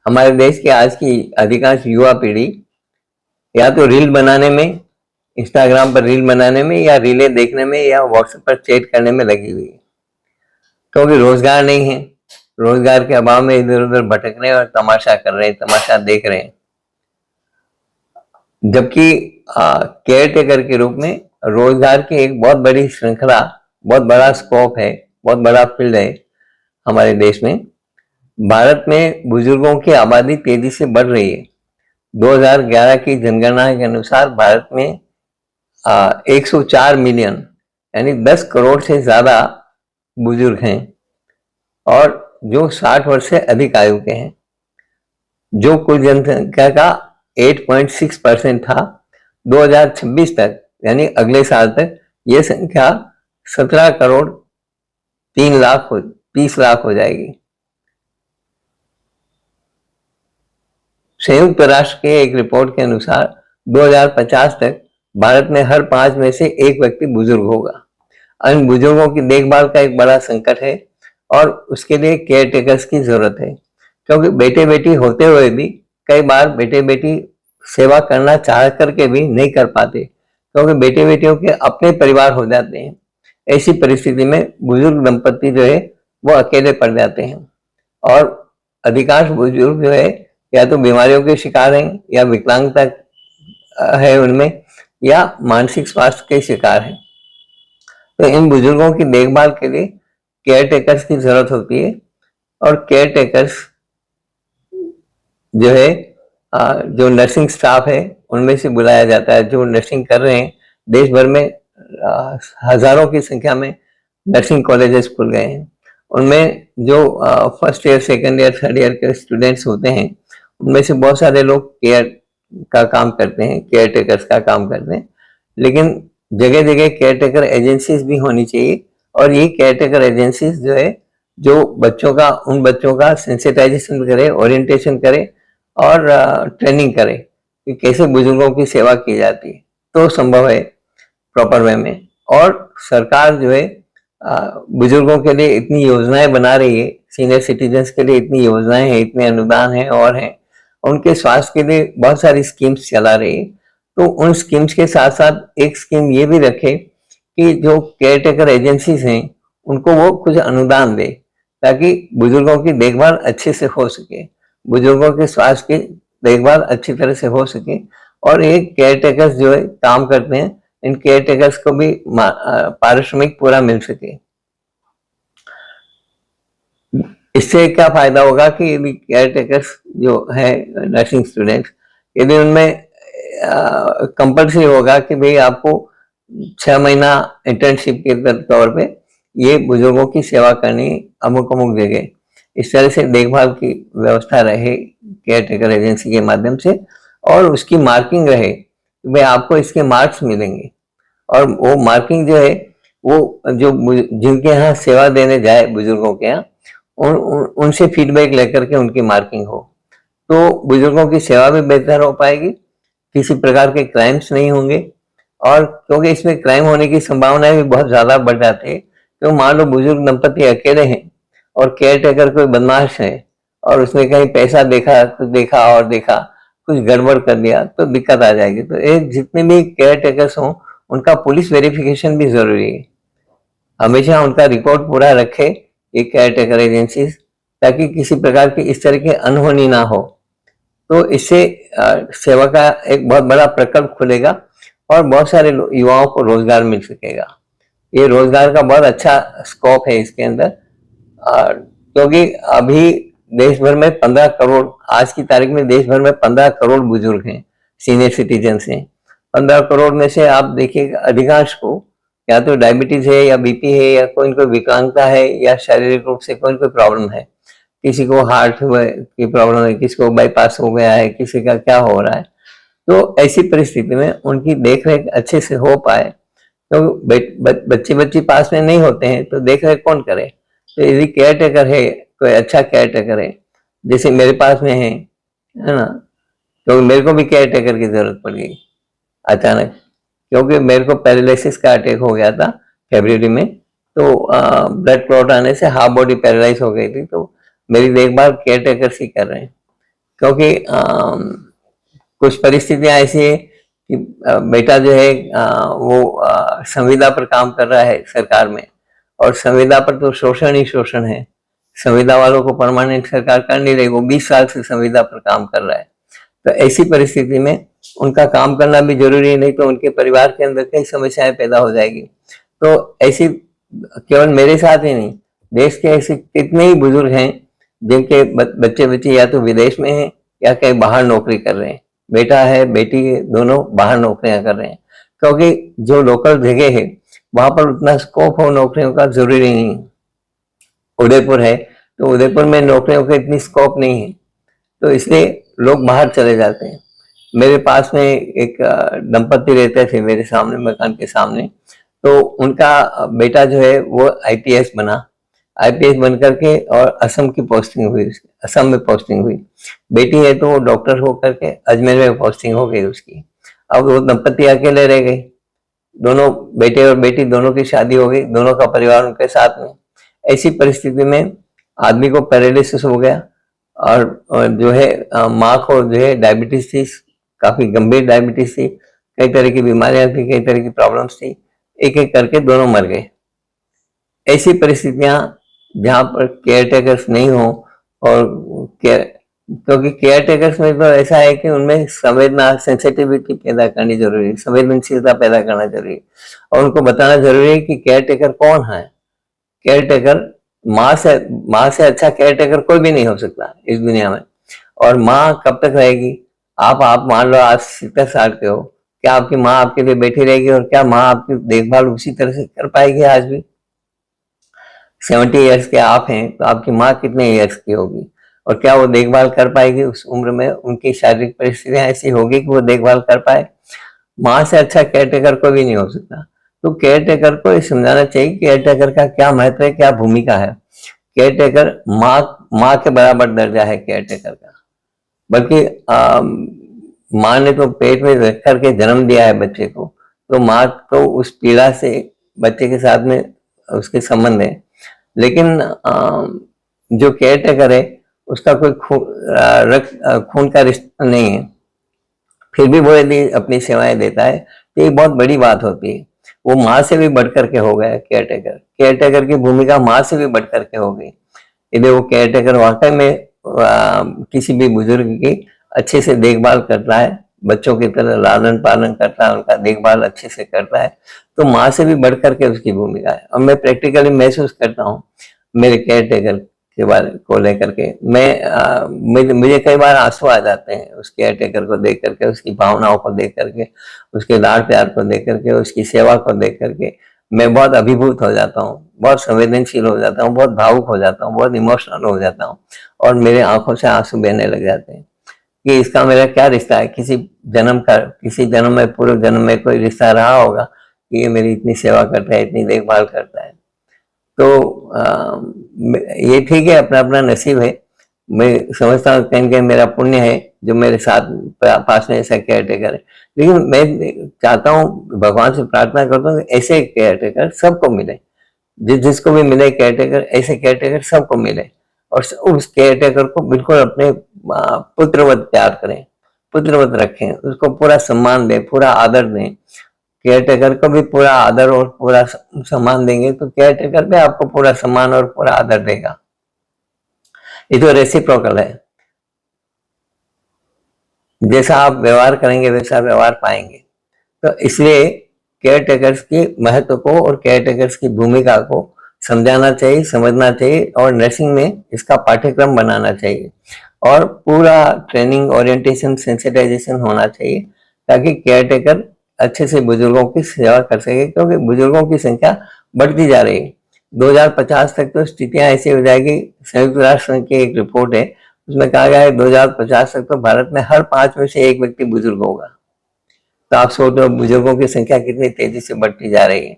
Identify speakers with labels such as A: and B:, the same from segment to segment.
A: हमारे देश की आज की अधिकांश युवा पीढ़ी या तो रील बनाने में, इंस्टाग्राम पर रील बनाने में, या रीलें देखने में, या व्हाट्सएप पर चैट करने में लगी हुई है, क्योंकि रोजगार नहीं है। रोजगार के अभाव में इधर उधर भटक रहे हैं और तमाशा कर रहे हैं, तमाशा देख रहे हैं। जबकि केयर टेकर के रूप में रोजगार की एक बहुत बड़ी श्रृंखला, बहुत बड़ा स्कोप है, बहुत बड़ा फील्ड है हमारे देश में। भारत में बुजुर्गों की आबादी तेजी से बढ़ रही है। 2011 की जनगणना के अनुसार भारत में 104 मिलियन यानी 10 करोड़ से ज्यादा बुजुर्ग हैं, और जो 60 वर्ष से अधिक आयु के हैं, जो कुल जनसंख्या का 8.6% था। 2026 तक यानी अगले साल तक ये संख्या 17 करोड़ 30 लाख हो जाएगी। संयुक्त राष्ट्र के एक रिपोर्ट के अनुसार 2050 तक भारत में हर 5 में से एक व्यक्ति बुजुर्ग होगा। इन बुजुर्गों की देखभाल का एक बड़ा संकट है और उसके लिए केयर टेकर्स की जरूरत है, क्योंकि बेटे बेटी होते हुए भी कई बार बेटे बेटी सेवा करना चाह करके भी नहीं कर पाते, क्योंकि बेटे बेटियों के अपने परिवार हो जाते हैं। ऐसी परिस्थिति में बुजुर्ग दंपति जो है वो अकेले पड़ जाते हैं, और अधिकांश बुजुर्ग जो है या तो बीमारियों के शिकार हैं, या विकलांगता है उनमें, या मानसिक स्वास्थ्य के शिकार हैं। तो इन बुजुर्गों की देखभाल के लिए केयर टेकर्स की जरूरत होती है, और केयर टेकर्स जो है जो नर्सिंग स्टाफ है उनमें से बुलाया जाता है, जो नर्सिंग कर रहे हैं। देश भर में हजारों की संख्या में नर्सिंग कॉलेजेस खुल गए हैं। उनमें जो first year, second year, third year के स्टूडेंट्स होते हैं, उनमें से बहुत सारे लोग केयर का काम करते हैं, केयर टेकर्स का काम करते हैं। लेकिन जगह जगह केयर टेकर एजेंसीज भी होनी चाहिए, और ये केयर टेकर एजेंसीज जो है जो उन बच्चों का सेंसिटाइजेशन करे, ओरिएंटेशन करे और ट्रेनिंग करे कि कैसे बुजुर्गों की सेवा की जाती है, तो संभव है प्रॉपर वे में। और सरकार जो है बुजुर्गों के लिए इतनी योजनाएं बना रही है, सीनियर सिटीजन्स के लिए इतनी योजनाएं हैं, इतने अनुदान हैं और हैं, उनके स्वास्थ्य के लिए बहुत सारी स्कीम्स चला रही है। तो उन स्कीम्स के साथ साथ एक स्कीम ये भी रखे कि जो केयर टेकर एजेंसीज हैं उनको वो कुछ अनुदान दे, ताकि बुजुर्गों की देखभाल अच्छे से हो सके, बुजुर्गों के स्वास्थ्य की देखभाल अच्छी तरह से हो सके। और ये केयर टेकर्स जो है काम करते हैं, इन केयर टेकर्स को भी पारिश्रमिक पूरा मिल सके। इससे क्या फायदा होगा कि यदि केयर टेकर्स जो है नर्सिंग स्टूडेंट्स, यदि उनमें कंपल्सरी होगा कि भाई आपको 6 महीना इंटर्नशिप के तौर पे ये बुजुर्गों की सेवा करनी अमुक अमुक जगह, इस तरह से देखभाल की व्यवस्था रहे केयर टेकर एजेंसी के माध्यम से, और उसकी मार्किंग रहे कि भाई आपको इसके मार्क्स मिलेंगे। और वो मार्किंग जो है वो जो जिनके यहाँ सेवा देने जाए बुजुर्गों के यहाँ, उनसे फीडबैक लेकर के उनकी मार्किंग हो, तो बुजुर्गों की सेवा भी बेहतर हो पाएगी, किसी प्रकार के क्राइम्स नहीं होंगे। और क्योंकि इसमें क्राइम होने की संभावनाएं भी बहुत ज्यादा बढ़ जाती है, तो मान लो बुजुर्ग दंपति अकेले हैं और केयर टेकर कोई बदमाश है और उसने कहीं पैसा देखा, कुछ गड़बड़ कर दिया, तो दिक्कत आ जाएगी। तो एक जितने भी केयर टेकर्स हों उनका पुलिस वेरिफिकेशन भी जरूरी है। हमेशा उनका रिकॉर्ड पूरा रखे ये केयर टेकर एजेंसी, ताकि किसी प्रकार की इस तरह की अनहोनी ना हो। तो इससे सेवा का एक बहुत बड़ा प्रकल्प खुलेगा और बहुत सारे युवाओं को रोजगार मिल सकेगा। ये रोजगार का बहुत अच्छा स्कोप है इसके अंदर, क्योंकि अभी देश भर में 15 करोड़, आज की तारीख में देश भर में 15 करोड़ बुजुर्ग हैं, सीनियर सिटीजन्स हैं। 15 करोड़ में से आप देखिए अधिकांश को या तो डायबिटीज है, या बीपी है, या कोई विकलांगता है, या शारीरिक रूप से कोई प्रॉब्लम है। किसी को हार्ट की प्रॉब्लम है, किसी को बाईपास हो गया है, किसी का क्या हो रहा है। तो ऐसी परिस्थिति में उनकी देखरेख अच्छे से हो पाए, तो बच्चे पास में नहीं होते हैं, तो देखरेख कौन करे। तो यदि केयर टेकर है, कोई अच्छा केयर टेकर है, जैसे मेरे पास में है ना, तो मेरे को भी केयर टेकर की जरूरत पड़ गई अचानक, क्योंकि मेरे को पैरालिसिस का अटैक हो गया था फरवरी में। तो ब्लड क्लॉट आने से हाफ बॉडी पैरालाइज हो गई थी, तो मेरी देखभाल केयर टेकर ही कर रहे हैं। क्योंकि कुछ परिस्थितियां ऐसी है कि बेटा जो है वो संविदा पर काम कर रहा है सरकार में, और संविदा पर तो शोषण ही शोषण है। संविदा वालों को परमानेंट सरकार कर नहीं रही, वो 20 साल से संविदा पर काम कर रहा है। तो ऐसी परिस्थिति में उनका काम करना भी जरूरी है, नहीं तो उनके परिवार के अंदर कई समस्याएं पैदा हो जाएगी। तो ऐसी केवल मेरे साथ ही नहीं, देश के ऐसे कितने ही बुजुर्ग हैं जिनके बच्चे बच्चे या तो विदेश में हैं या कहीं बाहर नौकरी कर रहे हैं। बेटा है बेटी है, दोनों बाहर नौकरियां कर रहे हैं, क्योंकि जो लोकल जगह है वहां पर उतना स्कोप हो नौकरियों का जरूरी नहीं। उदयपुर है तो उदयपुर में नौकरियों का इतनी स्कोप नहीं है, तो इसलिए लोग बाहर चले जाते हैं। मेरे पास में एक दंपति रहते थे मेरे सामने, मकान के सामने, तो उनका बेटा जो है वो आईपीएस बना, आईपीएस बन करके और असम की पोस्टिंग हुई, असम में पोस्टिंग हुई। बेटी है तो वो डॉक्टर हो करके अजमेर में पोस्टिंग हो गई उसकी। अब वो दंपति अकेले रह गए, दोनों बेटे और बेटी दोनों की शादी हो गई, दोनों का परिवार उनके साथ में। ऐसी परिस्थिति में आदमी को पैरालिसिस हो गया, और जो है माँ को जो है डायबिटीज थी, काफी गंभीर डायबिटीज थी, कई तरह की बीमारियां थी, कई तरह की प्रॉब्लम्स थी, एक एक करके दोनों मर गए। ऐसी परिस्थितियां जहां पर केयर टेकर्स नहीं हो, और क्योंकि केयर टेकर्स में तो ऐसा है कि उनमें संवेदना, सेंसिटिविटी पैदा करनी जरूरी है, संवेदनशीलता पैदा करना जरूरी है, और उनको बताना जरूरी है कि केयर टेकर कौन है। केयर टेकर माँ से अच्छा केयर टेकर कोई भी नहीं हो सकता इस दुनिया में। और माँ कब तक रहेगी? आप मान लो आज 70 साल के हो, क्या आपकी माँ आपके लिए बैठी रहेगी? और क्या माँ आपकी देखभाल उसी तरह से कर पाएगी? आज भी 70 ईयर्स के आप हैं तो आपकी माँ कितने ईयर्स की होगी, और क्या वो देखभाल कर पाएगी उस उम्र में? उनकी शारीरिक परिस्थितियां ऐसी होगी कि वो देखभाल कर पाए? माँ से अच्छा केयर टेकर कोई भी नहीं हो सकता। तो केयर टेकर को ये समझाना चाहिए केयर टेकर का क्या महत्व है, क्या भूमिका है। केयर टेकर माँ के बराबर दर्जा है केयर टेकर का। बल्कि माँ ने तो पेट में रख करके जन्म दिया है बच्चे को, तो माँ तो उस पीड़ा से बच्चे के साथ में उसके संबंध है। लेकिन जो केयर टेकर है उसका कोई खून का रिश्ता नहीं है, फिर भी वो यदि अपनी सेवाएं देता है तो ये बहुत बड़ी बात होती है। वो माँ से भी बढ़ करके हो गया केयर टेकर। केयर टेकर की भूमिका माँ से भी बढ़ करके हो गई। यदि वो केयर टेकर वाकई में किसी भी बुजुर्ग की अच्छे से देखभाल करता है, बच्चों की तरह लालन पालन करता है, उनका देखभाल अच्छे से करता है, तो माँ से भी बढ़ करके उसकी भूमिका है। और मैं प्रैक्टिकली महसूस करता हूँ मेरे केयर टेकर के बारे को लेकर के। मुझे कई बार आंसू आ जाते हैं उस केयर टेकर को देख करके, उसकी भावनाओं को देख करके, उसके लाड प्यार को देख करके, उसकी सेवा को देख करके मैं बहुत अभिभूत हो जाता हूँ, बहुत संवेदनशील हो जाता हूँ, बहुत भावुक हो जाता हूँ, बहुत इमोशनल हो जाता हूँ, और मेरे आंखों से आंसू बहने लग जाते हैं कि इसका मेरा क्या रिश्ता है। किसी जन्म में, पूर्व जन्म में कोई रिश्ता रहा होगा कि ये मेरी इतनी सेवा करता है, इतनी देखभाल करता है। तो ये ठीक है, अपना अपना नसीब है। मैं समझता हूँ कहीं कहीं मेरा पुण्य है जो मेरे साथ पास में ऐसा केयर टेकर है। लेकिन मैं चाहता हूँ, भगवान से प्रार्थना करता हूँ कि ऐसे केयर टेकर सबको मिले, जिसको भी मिले केयर टेकर, ऐसे केयर टेकर सबको मिले, और उस केयर टेकर को बिल्कुल अपने पुत्रवत प्यार करें, पुत्रवत रखें, उसको पूरा सम्मान दें, पूरा आदर दें। केयर टेकर को भी पूरा आदर और पूरा सम्मान देंगे तो केयर टेकर भी आपको पूरा सम्मान और पूरा आदर देगा। ये तो रेसिप्रोकल है, जैसा आप व्यवहार करेंगे वैसा व्यवहार पाएंगे। तो इसलिए केयर टेकर्स की महत्व को और केयर टेकर्स की भूमिका को समझाना चाहिए, समझना चाहिए, और नर्सिंग में इसका पाठ्यक्रम बनाना चाहिए, और पूरा ट्रेनिंग, ओरिएंटेशन, सेंसिटाइजेशन होना चाहिए, ताकि केयर टेकर अच्छे से बुजुर्गों की सेवा कर सके। क्योंकि बुजुर्गों की संख्या बढ़ती जा रही है। 2050 तक तो स्थितियां ऐसी हो जाएगी, संयुक्त राष्ट्र संघ की एक रिपोर्ट है, उसमें कहा गया है 2050 तक तो भारत में हर 5 में से 1 व्यक्ति बुजुर्ग होगा। तो आप सोचो बुजुर्गों की संख्या कितनी तेजी से बढ़ती जा रही है।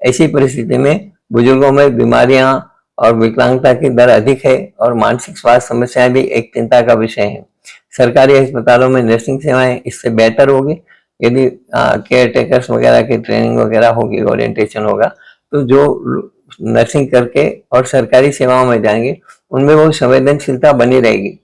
A: ऐसी परिस्थिति में बुजुर्गों में बीमारियां और विकलांगता की दर अधिक है, और मानसिक स्वास्थ्य समस्याएं भी एक चिंता का विषय है। सरकारी अस्पतालों में नर्सिंग सेवाएं इससे बेहतर होगी यदि केयर टेकर्स वगैरह की ट्रेनिंग वगैरह होगी, ओरिएंटेशन होगा, तो जो नर्सिंग करके और सरकारी सेवाओं में जाएंगे उनमें वो संवेदनशीलता बनी रहेगी।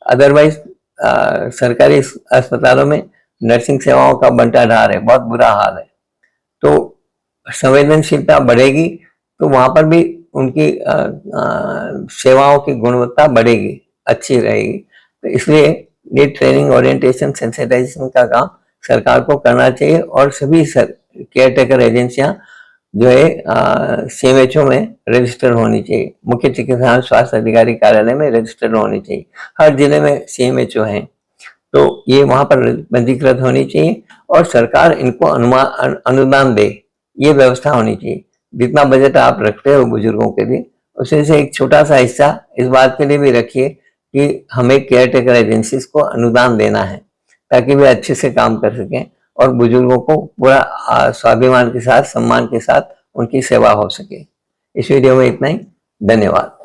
A: अदरवाइज सरकारी अस्पतालों में नर्सिंग सेवाओं का बंटाढार है, बहुत बुरा हाल है। तो संवेदनशीलता बढ़ेगी तो वहां पर भी उनकी सेवाओं की गुणवत्ता बढ़ेगी, अच्छी रहेगी। तो इसलिए नीड ट्रेनिंग, ओरिएंटेशन, सेंसिटाइजेशन का काम सरकार को करना चाहिए और सभी केयर टेकर एजेंसियां जो है सीएमएचओ में रजिस्टर होनी चाहिए। मुख्य चिकित्सा स्वास्थ्य अधिकारी कार्यालय में रजिस्टर होनी चाहिए। हर जिले में सीएमएचओ हैं तो ये वहां पर पंजीकृत होनी चाहिए और सरकार इनको अनुदान दे, ये व्यवस्था होनी चाहिए। जितना बजट आप रखते हो बुजुर्गों के लिए, उसमें से एक छोटा सा हिस्सा इस बात के लिए भी रखिए कि हमें केयर टेकर एजेंसीज को अनुदान देना है ताकि वे अच्छे से काम कर सकें और बुजुर्गों को पूरा स्वाभिमान के साथ, सम्मान के साथ उनकी सेवा हो सके। इस वीडियो में इतना ही। धन्यवाद।